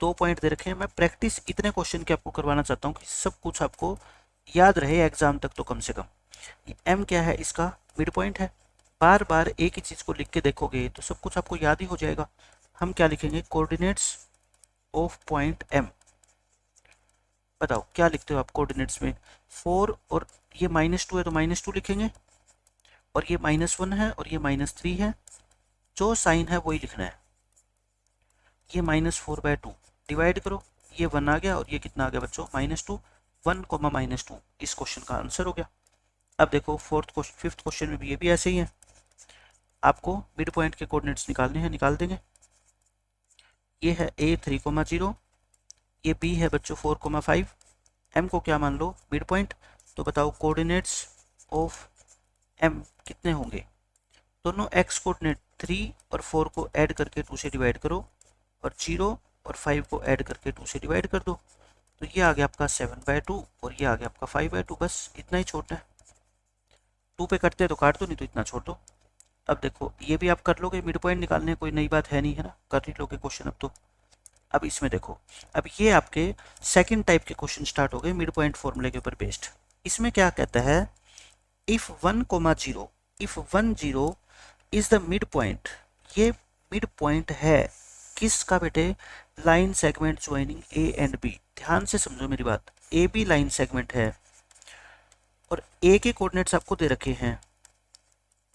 2 पॉइंट दे रखे हैं। मैं प्रैक्टिस इतने क्वेश्चन के आपको करवाना चाहता हूँ कि सब कुछ आपको याद रहे एग्जाम तक तो कम से कम। एम क्या है, इसका मिड पॉइंट है। बार बार एक ही चीज़ को लिख के देखोगे तो सब कुछ आपको याद ही हो जाएगा। हम क्या लिखेंगे, कोऑर्डिनेट्स ऑफ पॉइंट एम। बताओ क्या लिखते हो आप कोऑर्डिनेट्स में, 4 और ये -2 है तो -2 लिखेंगे, और ये -1 है और ये -3 है। जो साइन है वही लिखना है। ये -4/2 डिवाइड करो, ये 1 आ गया और ये कितना आ गया बच्चों -2, 1, -2। इस क्वेश्चन का आंसर हो गया। अब देखो फिफ्थ क्वेश्चन में भी ये भी ऐसे ही है। आपको मिड पॉइंट के कोऑर्डिनेट्स निकालने हैं, निकाल देंगे। ये है a 3,0, ये b है बच्चों 4,5। m को क्या मान लो मिड पॉइंट। तो बताओ कोऑर्डिनेट्स ऑफ m कितने होंगे, दोनों x कोऑर्डिनेट 3 और 4 को ऐड करके 2 से डिवाइड करो, और 0 और 5 को ऐड करके 2 से डिवाइड कर दो। तो ये आ गया आपका 7/2 और ये आ गया आपका 5/2। बस इतना ही छोड़ना है। 2 पे कटते तो काट दो, नहीं तो इतना छोड़ दो। अब देखो ये भी आप कर लोगे, मिड पॉइंट निकालने कोई नई बात है नहीं, है ना, कर ही लोगे क्वेश्चन अब तो। अब इसमें देखो, अब ये आपके सेकंड टाइप के क्वेश्चन स्टार्ट हो गए मिड पॉइंट फॉर्मूले के ऊपर बेस्ड। इसमें क्या कहता है, if 1, 0 is the mid point. ये मिड पॉइंट है किसका बेटे, line segment joining A and B. ध्यान से समझो मेरी बात, ए बी लाइन सेगमेंट है और ए के कोऑर्डिनेट्स आपको दे रखे हैं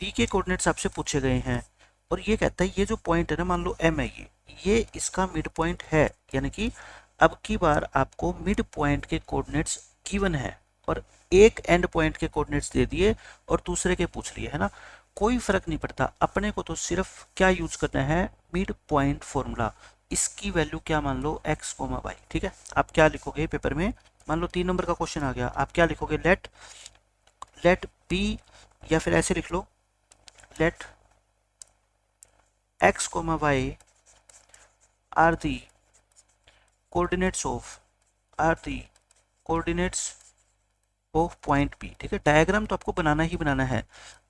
पी के कोऑर्डिनेट्स आपसे पूछे गए हैं और ये कहता है ये जो पॉइंट है ना, मान लो एम है, ये इसका मिड पॉइंट है, यानी कि अब की बार आपको मिड पॉइंट के कोऑर्डिनेट्स गिवन है और एक एंड पॉइंट के कोऑर्डिनेट्स दे दिए और दूसरे के पूछ लिए, है ना। कोई फर्क नहीं पड़ता, अपने को तो सिर्फ क्या यूज करना है, मिड पॉइंट फॉर्मूला। इसकी वैल्यू क्या मान लो x कोमा वाई, ठीक है। आप क्या लिखोगे पेपर में, मान लो 3 नंबर का क्वेश्चन आ गया, आप क्या लिखोगे, लेट लेट बी, या फिर ऐसे लिख लो, let x comma y are the coordinates of of point P, ठीक है। डायग्राम तो आपको बनाना ही बनाना है।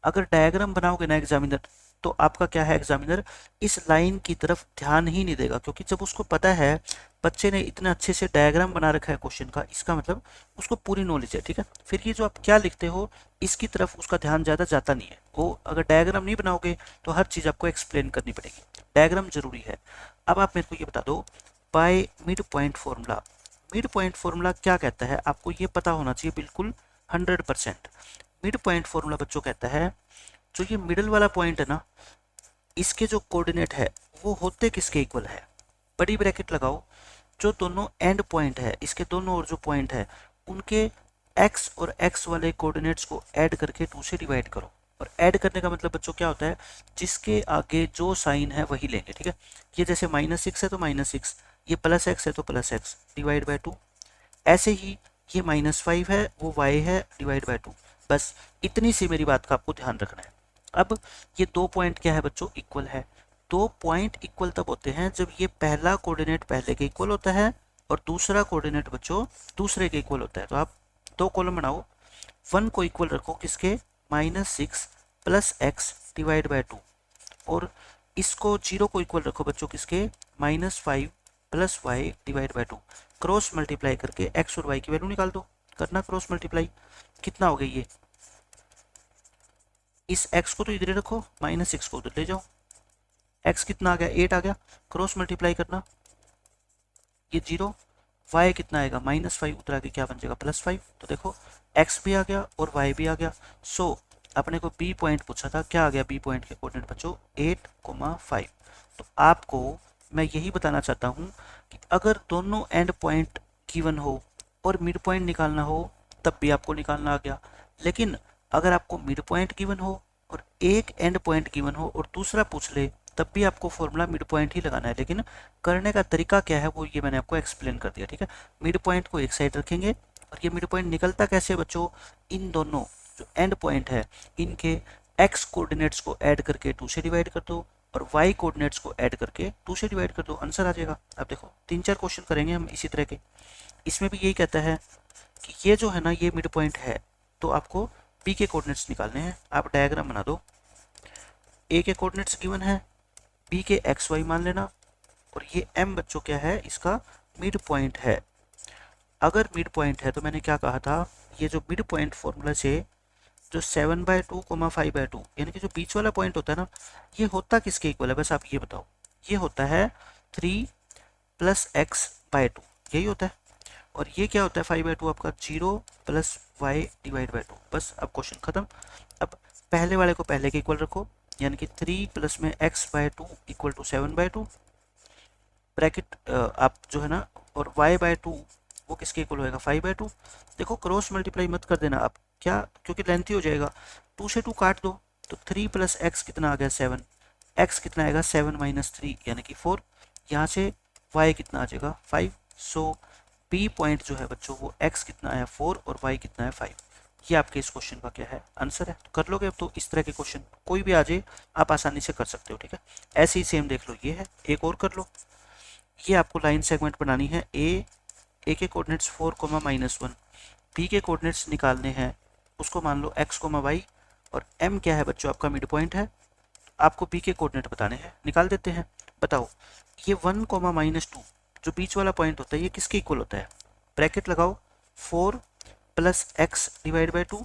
अगर डायग्राम बनाओगे ना एग्जामिनर, तो आपका क्या है, एग्जामिनर इस लाइन की तरफ ध्यान ही नहीं देगा, क्योंकि जब उसको पता है बच्चे ने इतना अच्छे से डायग्राम बना रखा है क्वेश्चन का, इसका मतलब उसको पूरी नॉलेज है, ठीक है। फिर ये जो आप क्या लिखते हो, इसकी तरफ उसका ध्यान ज़्यादा जाता नहीं है। वो अगर डायग्राम नहीं बनाओगे तो हर चीज़ आपको एक्सप्लेन करनी पड़ेगी, डायग्राम जरूरी है। अब आप मेरे को ये बता दो, bye mid point formula, mid point formula क्या कहता है, आपको ये पता होना चाहिए बिल्कुल 100%। मिड पॉइंट फॉर्मूला बच्चों कहता है, जो ये मिडल वाला पॉइंट है ना, इसके जो कोऑर्डिनेट है वो होते किसके इक्वल है, बड़ी ब्रैकेट लगाओ, जो दोनों एंड पॉइंट है, इसके दोनों और जो पॉइंट है उनके x और x वाले कोऑर्डिनेट्स को ऐड करके 2 से डिवाइड करो। और ऐड करने का मतलब बच्चों क्या होता है, जिसके आगे जो साइन है वही लेंगे, ठीक है। ये जैसे -6 है तो -6, ये +x है तो +x डिवाइड बाय 2, ऐसे ही ये -5 है वो y है डिवाइड बाय 2। बस इतनी सी मेरी बात का आपको ध्यान रखना है। अब ये 2 पॉइंट क्या है बच्चों, इक्वल है। 2 पॉइंट इक्वल तब होते हैं जब ये पहला कोऑर्डिनेट पहले के इक्वल होता है और दूसरा कोऑर्डिनेट बच्चों दूसरे के इक्वल होता है। तो आप 2 कॉलम बनाओ, 1 को इक्वल रखो किसके, -6 + x डिवाइड बाय 2, और इसको 0 को इक्वल रखो बच्चों किसके, -5 + y divide by 2। Cross multiply करके x और y की वैल्यू निकाल दो, करना क्रॉस मल्टीप्लाई, कितना हो गया ये, इस x को तो इधर रखो, -6 को उधर ले जाओ, x कितना आ गया, 8 आ गया, क्रॉस मल्टीप्लाई करना, ये 0, y कितना आएगा, -5 उधर आके क्या बन जाएगा, +5। तो देखो x भी आ गया और y भी आ गया। सो अपने को b पॉइंट पूछा था, क्या आ गया b पॉइंट के कोऑर्डिनेट बच्चों, 8,5। तो आपको मैं यही बताना चाहता हूँ कि अगर दोनों एंड पॉइंट गिवन हो और मिड पॉइंट निकालना हो तब भी आपको निकालना आ गया, लेकिन अगर आपको मिड पॉइंट गिवन हो और एक एंड पॉइंट गिवन हो और दूसरा पूछ ले, तब भी आपको फॉर्मूला मिड पॉइंट ही लगाना है। लेकिन करने का तरीका क्या है वो ये मैंने आपको एक्सप्लेन कर दिया, ठीक है। मिड पॉइंट को एक साइड रखेंगे और ये मिड पॉइंट निकलता कैसे बच्चों, इन दोनों जो एंड पॉइंट है इनके x कोऑर्डिनेट्स को ऐड करके 2 से डिवाइड कर दो और y कोऑर्डिनेट्स को ऐड करके 2 से डिवाइड कर दो, आंसर आ जाएगा। अब देखो 3-4 क्वेश्चन करेंगे हम इसी तरह के, इसमें भी यही कहता है कि ये जो है ना ये मिड पॉइंट है, तो आपको p के कोऑर्डिनेट्स निकालने हैं। आप डायग्राम बना दो, a के कोऑर्डिनेट्स गिवन है, b के एक्स वाई मान लेना, और ये m बच्चों क्या है, इसका मिड पॉइंट है। अगर मिड पॉइंट है तो मैंने क्या कहा था, ये जो मिड पॉइंट फॉर्मूला से जो 7/2, 5/2 यानी कि जो बीच वाला पॉइंट होता है ना, ये होता किसके इक्वल है, बस आप ये बताओ, ये होता है 3 + x/2, यही होता है। और ये क्या होता है 5/2 आपका, 0 + y डिवाइड बाय 2। बस अब क्वेश्चन खत्म। अब पहले वाले को पहले के इक्वल रखो, यानी कि 3 प्लस में x/2 इक्वल टू 7/2, ब्रैकेट आप जो है ना, और y/2 वो किसके इक्वल होएगा, 5/2। देखो क्रॉस मल्टीप्लाई मत कर देना आप, क्या, क्योंकि लेंथी हो जाएगा, 2 से 2 काट दो, तो 3 + x कितना आ गया 7, x कितना आएगा 7 - 3 यानी कि 4, यहाँ से y कितना आ जाएगा 5। सो b पॉइंट जो है बच्चों वो x कितना आया 4 और y कितना है 5। ये आपके इस क्वेश्चन का क्या है, आंसर है। तो कर लोगे अब, तो इस तरह के क्वेश्चन कोई भी आ जाए आप आसानी से कर सकते हो, ठीक है। ऐसे ही सेम देख लो, ये है, एक और कर लो। ये आपको लाइन सेगमेंट बनानी है, ए के कोऑर्डिनेट्स 4, -1, बी के कोऑर्डिनेट्स निकालने हैं, उसको मान लो x, y, और m क्या है बच्चों, आपका मिड पॉइंट है। आपको b के कोऑर्डिनेट बताने हैं, निकाल देते हैं। बताओ ये 1, -2 जो बीच वाला पॉइंट होता है ये किसके इक्वल होता है, ब्रैकेट लगाओ, 4 + x divide by 2,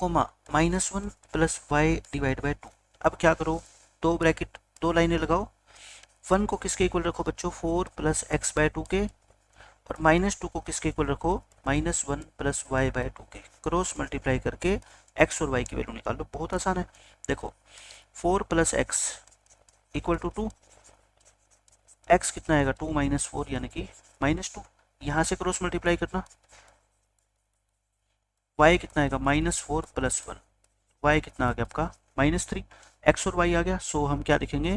-1 + y divide by 2। अब क्या करो, दो ब्रैकेट, दो लाइनें लगाओ, 1 को किसके इक्वल रखो बच्चों, 4 + x/2 के, और -2 को किसके इक्वल रखो, -1 प्लस वाई बाय 2 के, क्रॉस मल्टीप्लाई करके एक्स और वाई की वैल्यू निकाल लो। बहुत आसान है। देखो 4 plus X equal to 2, X कितना आएगा 2 माइनस 4 यानी कि -2, यहाँ से क्रॉस मल्टीप्लाई करना, वाई कितना आएगा -4 प्लस 1, वाई कितना आ गया आपका -3, एक्स और वाई आ गया। सो हम क्या लिखेंगे,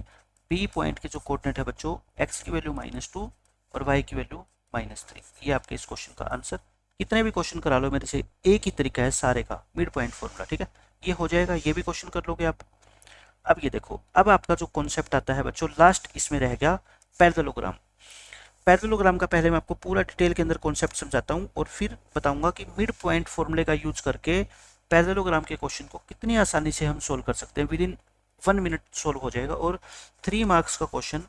बी पॉइंट के जो कोऑर्डिनेट है बच्चों, एक्स की वैल्यू -2 और वाई की वैल्यू -3। ये आपके इस क्वेश्चन का आंसर। कितने भी क्वेश्चन करा लो मेरे से, एक ही तरीका है सारे का, मिड पॉइंट फॉर्मूला, ठीक है, ये हो जाएगा। ये भी क्वेश्चन कर लोगे आप। अब ये देखो, अब आपका जो कॉन्सेप्ट आता है बच्चों लास्ट, इसमें रह गया पैरेललोग्राम। पैरेललोग्राम का पहले मैं आपको पूरा डिटेल के अंदर कॉन्सेप्ट समझाता हूँ और फिर बताऊंगा कि मिड पॉइंट फॉर्मूले का यूज करके पैरेललोग्राम के क्वेश्चन को कितनी आसानी से हम सोल्व कर सकते हैं। विद इन 1 मिनट सोल्व हो जाएगा। और 3 मार्क्स का क्वेश्चन,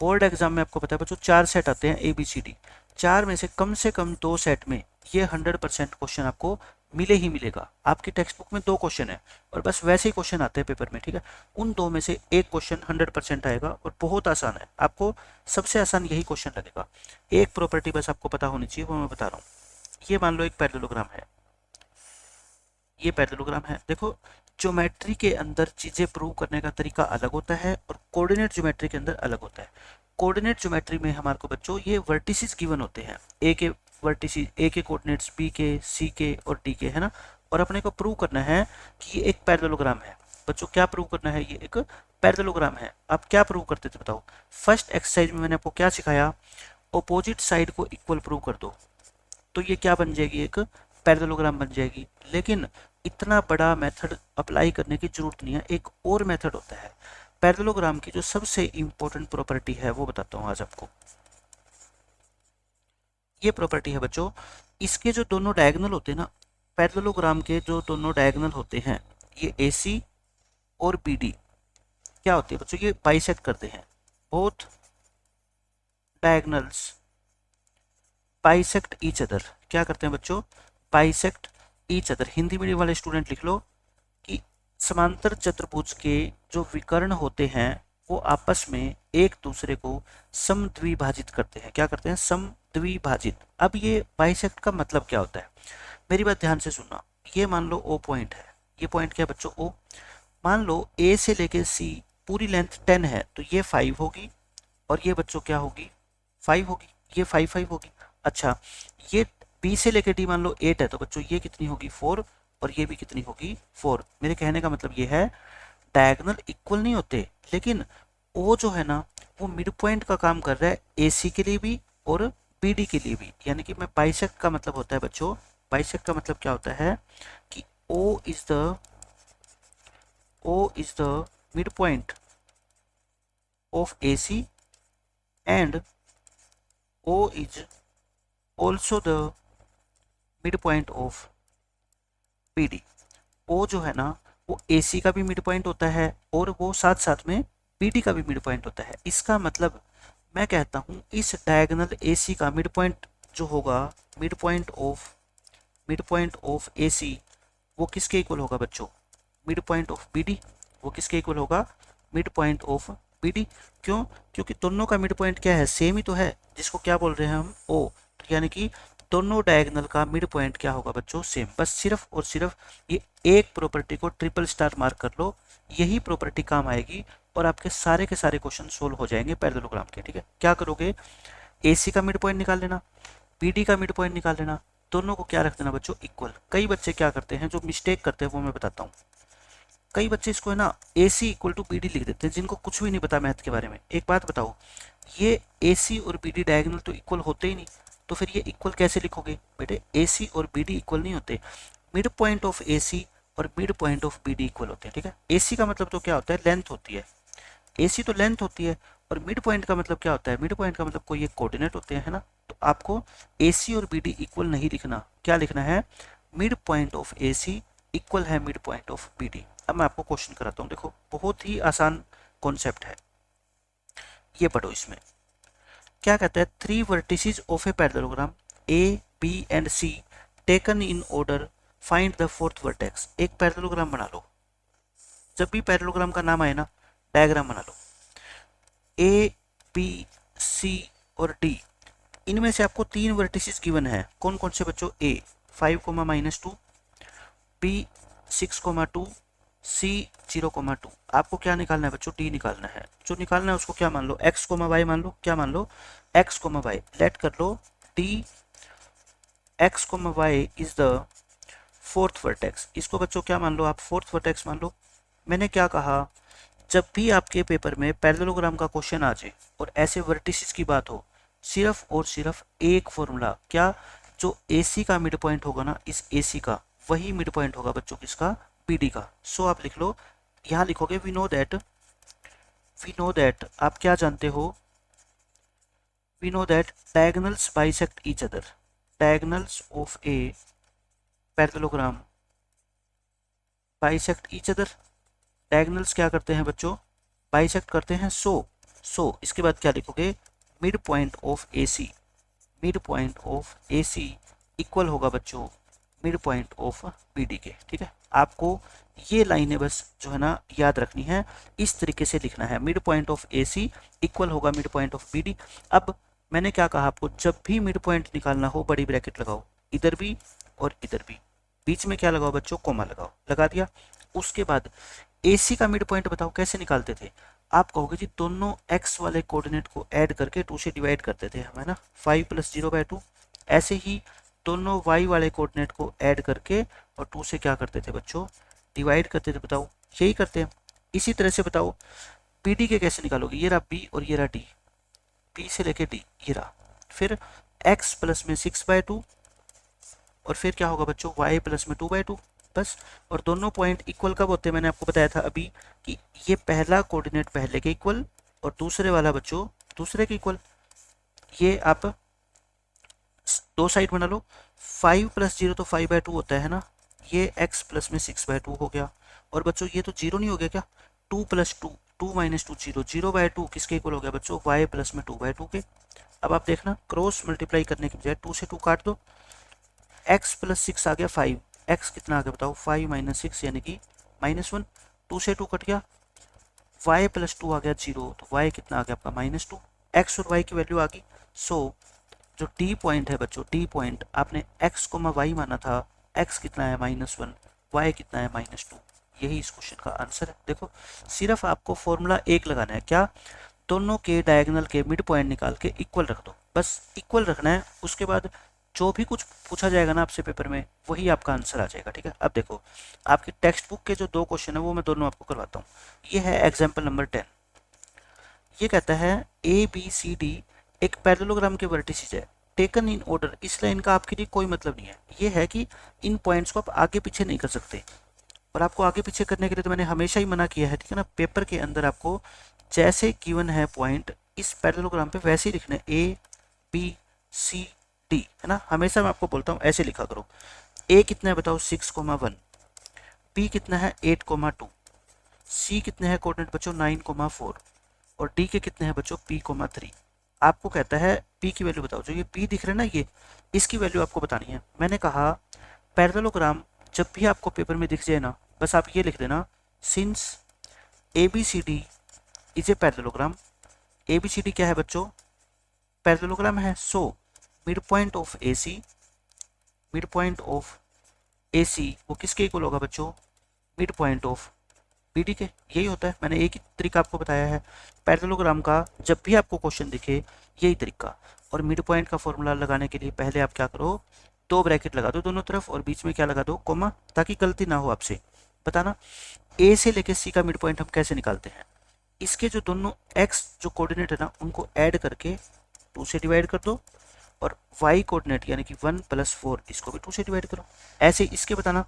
बोर्ड एग्जाम में आपको पता है बच्चों 4 सेट आते हैं ABCD, 4 में से कम 2 सेट में ये 100% क्वेश्चन आपको मिले ही मिलेगा। आपकी टेक्स्ट बुक में 2 क्वेश्चन है और बस वैसे ही क्वेश्चन आते हैं पेपर में, ठीक है। उन 2 में से एक क्वेश्चन 100% आएगा और बहुत आसान है। आपको सबसे आसान यही क्वेश्चन लगेगा। एक प्रॉपर्टी बस आपको पता होनी चाहिए, वो मैं बता रहा हूँ। ये मान लो एक पैरेललोग्राम है, ये पैरेललोग्राम है। देखो ज्योमेट्री के अंदर चीजें प्रूव करने का तरीका अलग होता है और कोऑर्डिनेट ज्योमेट्री के अंदर अलग होता है। कोऑर्डिनेट ज्योमेट्री में हमारे को बच्चों ये वर्टिसेस गिवन होते हैं, ए के वर्टिसेस, ए के कोऑर्डिनेट्स बी के, सी के और डी के, है ना। और अपने को प्रूव करना है कि ये एक पैरेललोग्राम है। बच्चों क्या प्रूव करना है, ये एक पैरेललोग्राम है। आप क्या प्रूव करते थे बताओ। फर्स्ट एक्सरसाइज में मैंने आपको क्या सिखाया, ऑपोजिट साइड को इक्वल प्रूव कर दो, तो ये क्या बन जाएगी, एक पैरेललोग्राम बन जाएगी। लेकिन इतना बड़ा मेथड अप्लाई करने की जरूरत नहीं है, एक और मेथड होता है। पैरेललोग्राम की जो सबसे इंपॉर्टेंट प्रॉपर्टी है वो बताता हूँ आज आपको। ये प्रॉपर्टी है बच्चों, इसके जो दोनों डायगोनल होते हैं ना, पैरेललोग्राम के जो दोनों डायगोनल होते हैं, ये AC और BD क्या होते हैं बच्चों, ये बाइसेक्ट करते हैं। Both diagonals bisect each other. क्या करते हैं बच्चों, bisect each other. Hindi medium वाले स्टूडेंट लिख लो कि समांतर चतुर्भुज के जो विकर्ण होते हैं वो आपस में एक दूसरे को समद्विभाजित करते हैं। क्या करते हैं, समद्विभाजित। अब ये बाइसेक्ट का मतलब क्या होता है, मेरी बात ध्यान से सुनना। ये मान लो O पॉइंट है, ये पॉइंट क्या है बच्चों, O। मान लो A से लेके C पूरी लेंथ 10 है, तो ये 5 होगी और ये बच्चों क्या होगी, 5 होगी, ये 5 होगी। अच्छा, ये B से लेके D मान लो 8 है, तो बच्चों ये कितनी होगी, 4, और ये भी कितनी होगी, 4। मेरे कहने का मतलब ये है डायगोनल इक्वल नहीं होते, लेकिन O जो है ना वो मिड पॉइंट का काम कर रहा है AC के लिए भी और BD के लिए भी। यानी कि मैं बाइसेक्ट का मतलब होता है बच्चों, बाइसेक्ट का मतलब क्या होता है कि O is the mid point of AC and O is also the midpoint of BD। O जो है ना वो AC का भी मिड पॉइंट होता है और वो साथ साथ में BD का भी मिड पॉइंट होता है। इसका मतलब मैं कहता हूँ इस डायगोनल AC का मिड पॉइंट जो होगा, मिड पॉइंट ऑफ AC वो किसके इक्वल होगा बच्चों, मिड पॉइंट ऑफ BD। वो किसके इक्वल होगा, मिड पॉइंट ऑफ BD। क्यों, क्योंकि दोनों का मिड पॉइंट क्या है, सेम ही तो है, जिसको क्या बोल रहे हैं हम, O। तो यानी कि दोनों डायगोनल का मिड पॉइंट क्या होगा बच्चों, सेम। बस सिर्फ और सिर्फ ये एक प्रॉपर्टी को ट्रिपल स्टार मार्क कर लो, यही प्रॉपर्टी काम आएगी और आपके सारे के सारे क्वेश्चन सोल्व हो जाएंगे पैरेललोग्राम के। ठीक है, क्या करोगे, AC का मिड पॉइंट निकाल लेना, BD का मिड पॉइंट निकाल लेना, दोनों को क्या रख देना बच्चों, इक्वल। कई बच्चे क्या करते हैं, जो मिस्टेक करते हैं वो मैं बताता हूँ। कई बच्चे इसको है ना AC इक्वल टू BD लिख देते हैं, जिनको कुछ भी नहीं पता मैथ के बारे में। एक बात बताओ, ये AC और BD डायगोनल तो इक्वल होते ही नहीं, तो फिर ये इक्वल कैसे लिखोगे बेटे, AC और BD इक्वल नहीं होते। मिड पॉइंट ऑफ AC और mid point of BD equal होते हैं। ठीक है, AC का मतलब तो क्या होता है, लेंथ होती है, AC तो लेंथ होती है। और मिड पॉइंट का मतलब क्या होता है, मिड पॉइंट का मतलब कोई एक कोऑर्डिनेट होते हैं, है ना। तो आपको AC और BD इक्वल नहीं लिखना, क्या लिखना है, mid point of AC equal है मिड पॉइंट ऑफ BD। अब मैं आपको क्वेश्चन कराता हूँ, देखो बहुत ही आसान कॉन्सेप्ट है, ये पढ़ो। इसमें क्या कहता है, 3 vertices of a parallelogram A, B and C taken in order, find the 4th vertex. एक पैरेललोग्राम बना लो, जब भी पैरेललोग्राम का नाम आए ना डायग्राम बना लो। A, B, C और D इनमें से आपको 3 वर्टिसेस गिवन है, कौन कौन से बच्चों? ए 5, -2, बी 6, 2, सी 0, 2। आपको क्या निकालना है बच्चों? डी निकालना है। जो निकालना है उसको क्या मान लो? एक्स कोमा वाई मान लो। क्या मान लो? X comma y. लेट कर लो D x comma y is the fourth vertex. इसको बच्चों क्या मान लो आप? फोर्थ वर्टेक्स मान लो। मैंने क्या कहा? जब भी आपके पेपर में पैरेललोग्राम का क्वेश्चन आ जाए और ऐसे वर्टिसेस की बात हो, सिर्फ और सिर्फ एक फॉर्मूला, क्या? जो AC का मिड पॉइंट होगा ना, इस AC का वही मिड पॉइंट होगा बच्चों किसका? BD का। सो आप लिख लो, यहाँ लिखोगे वी नो दैट आप क्या जानते हो? We know that diagonals bisect each other. Diagonals of a parallelogram bisect each other. Diagonals क्या करते हैं बच्चों? बाइसेक्ट करते हैं। सो इसके बाद क्या लिखोगे? Mid point of AC। Mid point of AC equal होगा बच्चों मिड पॉइंट ऑफ BD के। ठीक है, आपको ये लाइनें बस जो है ना याद रखनी है, इस तरीके से लिखना है। Mid point of AC equal होगा मिड पॉइंट ऑफ BD। अब मैंने क्या कहा आपको? जब भी मिड पॉइंट निकालना हो बड़ी ब्रैकेट लगाओ, इधर भी और इधर भी। बीच में क्या लगाओ बच्चों? कोमा लगाओ। लगा दिया। उसके बाद AC का मिड पॉइंट बताओ कैसे निकालते थे? आप कहोगे जी दोनों x वाले कोऑर्डिनेट को ऐड करके 2 से डिवाइड करते थे हम, है ना, 5 + 0/2। ऐसे ही दोनों y वाले कोऑर्डिनेट को ऐड करके और 2 से क्या करते थे बच्चों? डिवाइड करते थे। बताओ, यही करते हैं। इसी तरह से बताओ BD के कैसे निकालोगे? ये रहा B और ये रहा D, B से लेके D, ये रहा। फिर x प्लस में 6/2 और फिर क्या होगा बच्चों? y प्लस में 2/2। बस। और दोनों पॉइंट इक्वल कब होते हैं? मैंने आपको बताया था अभी कि ये पहला कोऑर्डिनेट पहले के इक्वल और दूसरे वाला बच्चों दूसरे के इक्वल। ये आप दो साइड बना लो। 5 + 0 तो 5/2 होता है ना, ये x प्लस में 6/2 हो गया। और बच्चों ये तो 0 नहीं हो गया क्या? 2 + 2, 2 - 2 0, 0/2 किसके इक्वल हो गया बच्चों? y प्लस में 2/2 के। अब आप देखना, क्रॉस मल्टीप्लाई करने की बजाय 2 से 2 काट दो। x + 6 आ गया 5, x कितना आ गया बताओ? 5 - 6 यानी कि -1। 2 से 2 कट गया। y + 2 आ गया 0, तो y कितना आ गया आपका? -2। x और y की वैल्यू आ गई। सो जो D पॉइंट है बच्चों, D पॉइंट आपने x, y माना था, x कितना है? -1, y कितना है? -2। यही इस क्वेश्चन का आंसर है। देखो, सिर्फ आपको फॉर्मूला एक लगाना है। क्या? दोनों के डायगोनल के मिड पॉइंट निकाल के इक्वल रख दो, बस इक्वल रखना है। उसके बाद जो भी कुछ पूछा जाएगा ना आपसे पेपर में, वही आपका आंसर आ जाएगा। ठीक है, अब देखो आपकी टेक्स्ट बुक के जो 2 क्वेश्चन है वो मैं दोनों आपको करवाता हूँ। ये है एग्जाम्पल नंबर 10। ये कहता है ABCD एक पैरेललोग्राम के वर्टिसेस है, टेकन इन ऑर्डर। इस लाइन का आपके लिए कोई मतलब नहीं है। ये है कि इन पॉइंट्स को आप आगे पीछे नहीं कर सकते, और आपको आगे पीछे करने के लिए तो मैंने हमेशा ही मना किया है। ठीक है ना, पेपर के अंदर आपको जैसे गिवन है पॉइंट इस पैरेललोग्राम पे वैसे ही लिखने, ABCD, है ना। हमेशा मैं आपको बोलता हूँ ऐसे लिखा करो। A कितना है बताओ? 6, 1। B कितना है? 8, 2। C कितने हैं कोऑर्डिनेट बच्चों? 9, 4। और D के कितने हैं बच्चों? P, 3। आपको कहता है P की वैल्यू बताओ। जो ये P दिख रहा है ना, ये इसकी वैल्यू आपको बतानी है। मैंने कहा पैरेललोग्राम जब भी आपको पेपर में दिख जाए ना, बस आप ये लिख देना, since ABCD is a parallelogram. ABCD क्या है बच्चों? पैरेललोग्राम है। सो mid point of AC, mid point of AC वो किसके इक्वल होगा बच्चों? मिड पॉइंट ऑफ BD के। यही होता है, मैंने एक ही तरीका आपको बताया है पैरेललोग्राम का। जब भी आपको क्वेश्चन दिखे यही तरीका। और मिड पॉइंट का फॉर्मूला लगाने के लिए पहले आप क्या करो? 2 ब्रैकेट लगा दो दोनों तरफ और बीच में क्या लगा दो? कोमा, ताकि गलती ना हो आपसे। बताना A से लेके C का मिड पॉइंट हम कैसे निकालते हैं? इसके जो दोनों x जो कोऑर्डिनेट है ना, उनको ऐड करके 2 से डिवाइड कर दो, और y कोऑर्डिनेट यानी कि 1 + 4 इसको भी 2 से डिवाइड करो। ऐसे इसके बताना,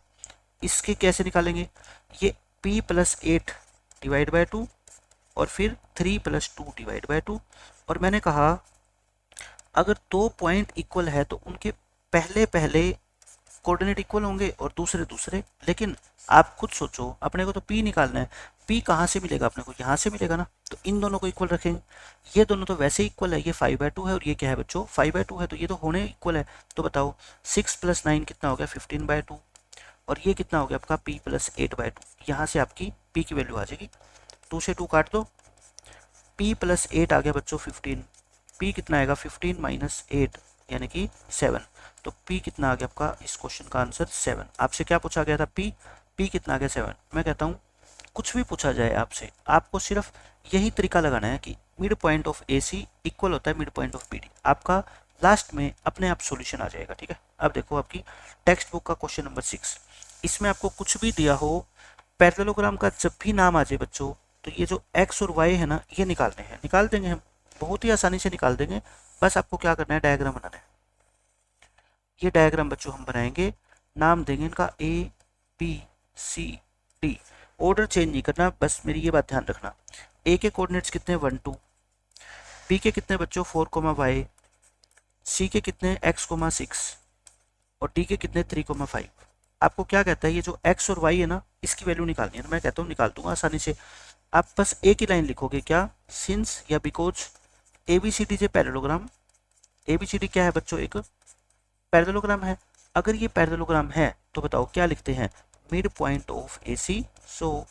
इसके कैसे निकालेंगे? ये P + 8 / 2 और फिर 3 + 2 / 2। और मैंने कहा अगर 2 पॉइंट इक्वल है तो उनके पहले पहले कोऑर्डिनेट इक्वल होंगे और दूसरे दूसरे। लेकिन आप खुद सोचो, अपने को तो P निकालना है। P कहाँ से मिलेगा? अपने को यहाँ से मिलेगा ना। तो इन दोनों को इक्वल रखेंगे। ये दोनों तो वैसे इक्वल है, ये 5/2 है और ये क्या है बच्चों? 5/2 है, तो ये तो होने इक्वल है। तो बताओ 6 + 9 कितना हो गया? 15/2। और ये कितना हो गया आपका? P + 8/2। यहाँ से आपकी P की वैल्यू आ जाएगी। 2 से 2 काट दो। P + 8 आ गया बच्चों 15। p कितना आएगा 15 माइनस 8 यानी कि 7। तो p कितना आ गया आपका इस क्वेश्चन का आंसर 7। आपसे क्या पूछा गया था p कितना आ गया 7। मैं कहता हूँ कुछ भी पूछा जाए आपसे, आपको सिर्फ यही तरीका लगाना है कि mid point of A C equal होता है mid point of B D. आपका लास्ट में अपने आप सॉल्यूशन आ जाएगा। ठीक है, अब देखो आपकी टेक्स्ट बुक का क्वेश्चन नंबर 6। इसमें आपको कुछ भी दिया हो, पैरेललोग्राम का जब भी नाम आ जाए बच्चों, तो ये जो एक्स और वाई है ना, ये निकालने हैं, निकाल देंगे हम, बहुत ही आसानी से निकाल देंगे। बस आपको क्या करना है, डायग्राम बनाना है। ये डायग्राम बच्चों हम बनाएंगे, नाम देंगे इनका A B C D. Order change नहीं करना, बस मेरी ये बात ध्यान रखना। ए के कोऑर्डिनेट्स कितने 1 2, बी के कितने बच्चों 4 वाई, सी के कितने x 6 और डी के कितने 3 5। आपको क्या कहता है, ये जो x और y है ना, इसकी वैल्यू निकालनी है। मैं कहता हूँ निकाल दूंगा आसानी से। आप बस एक ही लाइन लिखोगे, क्या, सिंस या because A B C D जे parallelogram. A B C D क्या है बच्चों, एक पैरेललोग्राम है। अगर ये पैरेललोग्राम है तो बताओ क्या लिखते हैं, mid point of A C. So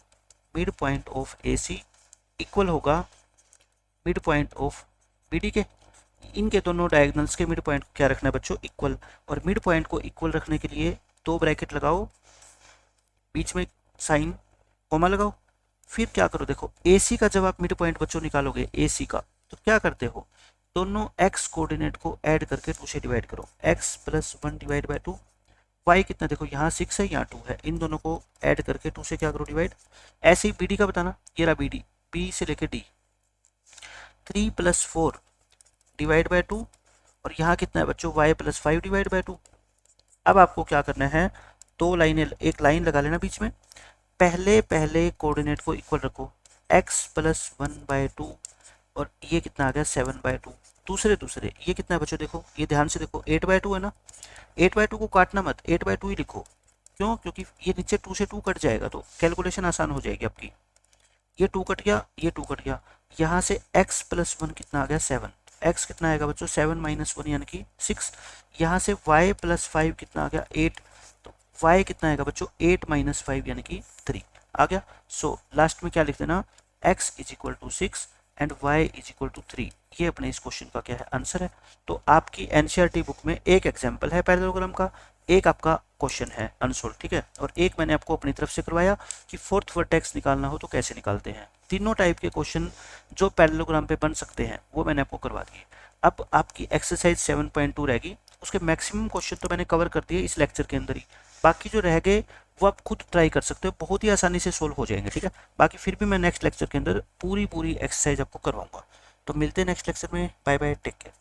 mid point of A C equal होगा mid point of B D के। इनके दोनों डायगोनल्स के मिड पॉइंट को क्या रखना है बच्चों, इक्वल। और मिड पॉइंट को इक्वल रखने के लिए दो ब्रैकेट लगाओ, बीच में साइन कोमा लगाओ। फिर क्या करो, देखो ए सी का जब आप मिड पॉइंट बच्चों निकालोगे ए सी का, तो क्या करते हो, दोनों x कोऑर्डिनेट को ऐड करके 2 से डिवाइड करो, x plus 1 divide by 2। y कितना, देखो यहाँ 6 है यहाँ 2 है, इन दोनों को ऐड करके 2 से क्या करो, डिवाइड। ऐसे ही बी डी का बताना, ये रहा बी डी, बी से लेके डी, 3 प्लस 4 डिवाइड बाई 2। और यहाँ कितना है बच्चों, y प्लस 5 डिवाइड बाई 2। अब आपको क्या करना है, दो लाइनें, एक लाइन लगा लेना बीच में। पहले कोऑर्डिनेट को इक्वल रखो, x प्लस 1 बाई 2 और ये कितना आ गया 7 बाई 2। दूसरे ये कितना है बच्चों, देखो ये ध्यान से देखो, 8 बाई 2 है ना। 8 बाई 2 को काटना मत, 8 बाई 2 ही लिखो। क्यों, क्योंकि ये नीचे 2 से 2 कट जाएगा तो कैलकुलेशन आसान हो जाएगी आपकी। ये 2 कट गया, ये 2 कट गया, यहाँ से x प्लस 1 कितना आ गया 7। x कितना आएगा बच्चों 7 माइनस 1 यानी कि 6। यहाँ से y प्लस 5 कितना आ गया 8, तो y कितना आएगा बच्चों 8 माइनस 5 यानी कि 3 आ गया। सो लास्ट में क्या लिख देना, x is equal to 6 and y is equal to 3। ये अपने इस क्वेश्चन का क्या है, आंसर है। तो आपकी एनसीईआरटी बुक में एक एग्जाम्पल है पैरेललोग्राम का, एक आपका क्वेश्चन है अनसोल्व। ठीक है, और एक मैंने आपको अपनी तरफ से करवाया कि फोर्थ वर्टेक्स निकालना हो तो कैसे निकालते हैं। तीनों टाइप के क्वेश्चन जो पैरेललोग्राम पे बन सकते हैं वो मैंने आपको करवा दिए। अब आपकी एक्सरसाइज 7.2 रहेगी, उसके मैक्सिमम क्वेश्चन तो मैंने कवर कर दिए इस लेक्चर के अंदर ही। बाकी जो रह गए वो आप खुद ट्राई कर सकते हो, बहुत ही आसानी से सोल्व हो जाएंगे। ठीक है, बाकी फिर भी मैं नेक्स्ट लेक्चर के अंदर पूरी एक्सरसाइज आपको करवाऊंगा। तो मिलते हैं नेक्स्ट लेक्चर में, बाय बाय, टेक केयर।